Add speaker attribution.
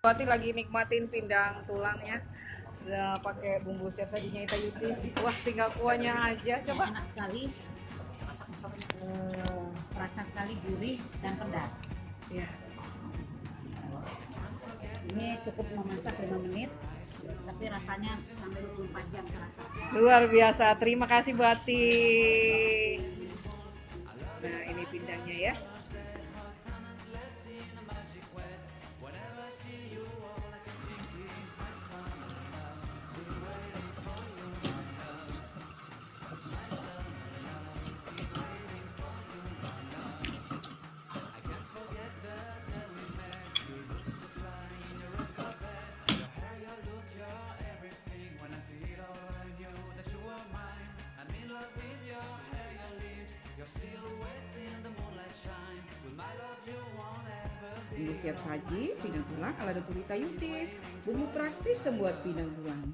Speaker 1: Wati lagi nikmatin pindang tulangnya. Udah pakai bumbu siap sajinya Ita Yutis. Wah, tinggal kuahnya aja.
Speaker 2: Yang
Speaker 1: Coba.
Speaker 2: enak sekali, rasa sekali gurih dan pedas.
Speaker 1: Ya.
Speaker 2: Ini cukup memasak 5 menit, tapi rasanya sampai 24 jam terasa.
Speaker 1: Luar biasa. Terima kasih Bu Ati. Nah, ini pindangnya ya. Bumbu siap saji, pindang tulang ala dapur Ita Yutis. Bumbu praktis membuat pindang tulang.